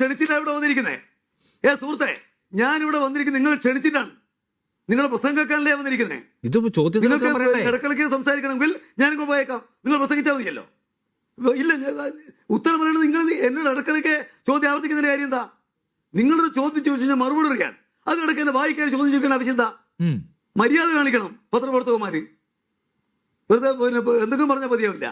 ക്ഷണിച്ചിട്ടാണ് ഇവിടെ വന്നിരിക്കുന്നത്. സുഹൃത്തെ, ഞാനിവിടെ വന്നിരിക്കുന്നത് നിങ്ങൾ ക്ഷണിച്ചിട്ടാണ്. നിങ്ങളുടെ പ്രസംഗം കേൾക്കാനല്ലേ വന്നിരിക്കുന്നത്. നിങ്ങൾക്ക് ഇടക്കിടയ്ക്ക് സംസാരിക്കണമെങ്കിൽ ഞാനിങ്ങോട്ട് പോയേക്കാം, നിങ്ങൾ പ്രസംഗിച്ചാൽ മതിയല്ലോ. ഇല്ല, ഉത്തരം പറയണത് നിങ്ങൾ എന്നോട് ഇടക്കിടയ്ക്ക് ചോദ്യം ആവർത്തിക്കുന്നതിന്റെ കാര്യം എന്താ? നിങ്ങളൊരു ചോദ്യം ചോദിച്ചു കഴിഞ്ഞാൽ മറുപടി അറിയാൻ അതിനിടയ്ക്ക് എന്നെ വായിക്കാൻ ചോദ്യം ചോദിക്കേണ്ട ആവശ്യം എന്താ? മര്യാദ കാണിക്കണം പത്രപ്രവർത്തകന്മാര്. വെറുതെ എന്തെങ്കിലും പറഞ്ഞാൽ മതിയാവില്ല.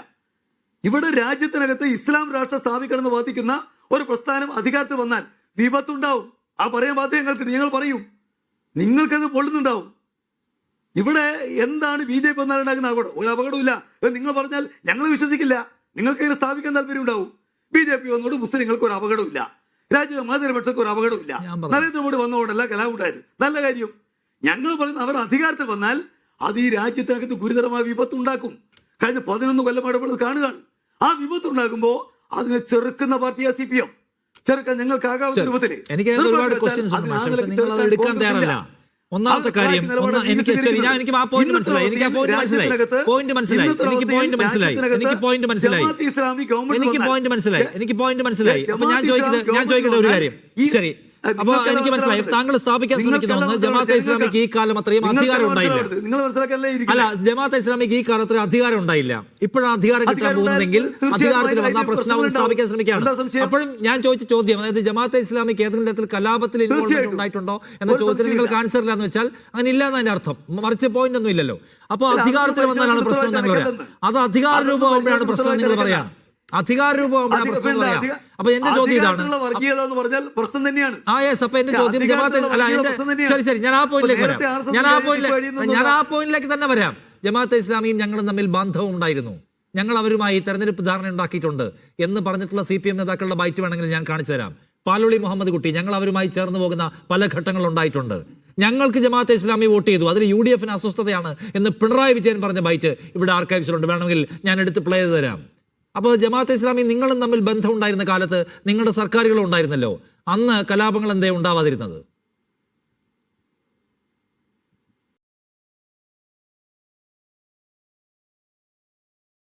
ഇവിടെ രാജ്യത്തിനകത്ത് ഇസ്ലാം രാഷ്ട്രം സ്ഥാപിക്കണമെന്ന് വാദിക്കുന്ന ഒരു പ്രസ്ഥാനം അധികാരത്തിൽ വന്നാൽ വിപത്തുണ്ടാവും. ആ പറയാൻ ബാധ്യത ഞങ്ങൾക്കുണ്ട്. ഞങ്ങൾ പറയും, നിങ്ങൾക്കത് പൊള്ളുന്നുണ്ടാവും. ഇവിടെ എന്താണ് BJP വന്നാലുണ്ടാകുന്ന അപകടം? ഒരു അപകടമില്ല. നിങ്ങൾ പറഞ്ഞാൽ ഞങ്ങൾ വിശ്വസിക്കില്ല. നിങ്ങൾക്ക് ഇതിനെ സ്ഥാപിക്കാൻ താല്പര്യം ഉണ്ടാവും. BJP വന്നോട് മുസ്ലിങ്ങൾക്ക് ഒരു അപകടമില്ല, രാജ്യത്തെ മതനിരപക്ഷർക്ക് ഒരു അപകടമില്ല. നരേന്ദ്രമോദി വന്നതുകൊണ്ടല്ല കലാപുണ്ടായത്. നല്ല കാര്യം. ഞങ്ങൾ പറയുന്നത് അവർ അധികാരത്തിൽ വന്നാൽ അത് ഈ രാജ്യത്തിനകത്ത് ഗുരുതരമായ വിപത്തുണ്ടാക്കും. കഴിഞ്ഞ 11 കൊല്ലമായിട്ട് കാണുകയാണ്. ആ വിപത്തുണ്ടാകുമ്പോൾ അതിനെ ചെറുക്കുന്ന പാർട്ടിയാ CPM. ചെറുക്കാൻ ഞങ്ങൾക്കാകാവുന്ന രൂപത്തിൽ. ഒന്നാമത്തെ കാര്യം, എനിക്ക് ആ പോയിന്റ് മനസ്സിലായി. എനിക്ക് പോയിന്റ് മനസ്സിലായി. അപ്പൊ ഞാൻ ചോദിക്കട്ടെ ഒരു കാര്യം. ശരി, അപ്പൊ എനിക്ക് മനസ്സിലായി താങ്കൾ സ്ഥാപിക്കാൻ ശ്രമിക്കുന്ന ജമാഅത്തെ ഇസ്ലാമിക്ക് ഈ കാലം അത്രയും അധികാരം ഉണ്ടായില്ല. അല്ല, ജമാഅത്തെ ഇസ്ലാമിക്ക് ഈ കാലം അത്രയും അധികാരം ഉണ്ടായില്ല. ഇപ്പോഴാണ് അധികാരം കിട്ടാൻ പോകുന്നതെങ്കിൽ അധികാരത്തിൽ വന്ന പ്രശ്നം സ്ഥാപിക്കാൻ ശ്രമിക്കുകയാണ്. അപ്പോഴും ഞാൻ ചോദിച്ച ചോദ്യം, അതായത് ജമാഅത്തെ ഇസ്ലാമിക്ക് ഏതെങ്കിലും തരത്തിൽ കലാപത്തിൽ ഇൻവോൾവ്മെന്റ് ഉണ്ടായിട്ടുണ്ടോ എന്ന ചോദ്യത്തിന് നിങ്ങൾക്ക് ആൻസർ ഇല്ല എന്ന് വെച്ചാൽ അങ്ങനെ ഇല്ല എന്നതിന്റെ അർത്ഥം. മറിച്ച് പോയിന്റ് ഒന്നും ഇല്ലല്ലോ. അപ്പൊ അധികാരത്തിൽ വന്നാലാണ് പ്രശ്നം നിങ്ങൾ പറയാം. അത് അധികാര രൂപമാകുമ്പോഴാണ് പ്രശ്നം നിങ്ങൾ പറയാം. അധികാര രൂപമാകുമ്പോഴാണ് പ്രശ്നം പറയാം. അപ്പൊ എന്റെ ചോദ്യം ഇതാണ്. അപ്പൊ എന്റെ ചോദ്യം ജമാഅത്തെ ശരി ഞാൻ ആ പോയിന്റിലേക്ക് വരാം. ഞാൻ ആ പോയിന്റിലേക്ക് തന്നെ വരാം. ജമാഅത്തെ ഇസ്ലാമിയും ഞങ്ങളും തമ്മിൽ ബന്ധവും ഉണ്ടായിരുന്നു. ഞങ്ങൾ അവരുമായി തെരഞ്ഞെടുപ്പ് ധാരണ ഉണ്ടാക്കിയിട്ടുണ്ട് എന്ന് പറഞ്ഞിട്ടുള്ള CPM നേതാക്കളുടെ ബൈറ്റ് വേണമെങ്കിൽ ഞാൻ കാണിച്ചു തരാം. പാലോളി മുഹമ്മദ് കുട്ടി ഞങ്ങൾ അവരുമായി ചേർന്ന് പോകുന്ന പല ഘട്ടങ്ങളുണ്ടായിട്ടുണ്ട്. ഞങ്ങൾക്ക് ജമാഅത്തെ ഇസ്ലാമി വോട്ട് ചെയ്തു, അതിൽ UDF അസ്വസ്ഥതയാണ് എന്ന് പിണറായി വിജയൻ പറഞ്ഞ ബൈറ്റ് ഇവിടെ ആർക്കൈവ്സിലുണ്ട്. വേണമെങ്കിൽ ഞാൻ എടുത്ത് പ്ലേ ചെയ്ത് തരാം. അപ്പോൾ ജമാഅത്തെ ഇസ്ലാമി നിങ്ങളും തമ്മിൽ ബന്ധം ഉണ്ടായിരുന്ന കാലത്ത് നിങ്ങളുടെ സർക്കാരുകളും ഉണ്ടായിരുന്നല്ലോ. അന്ന് കലാപങ്ങൾ എന്തേ ഉണ്ടാവാതിരുന്നത്?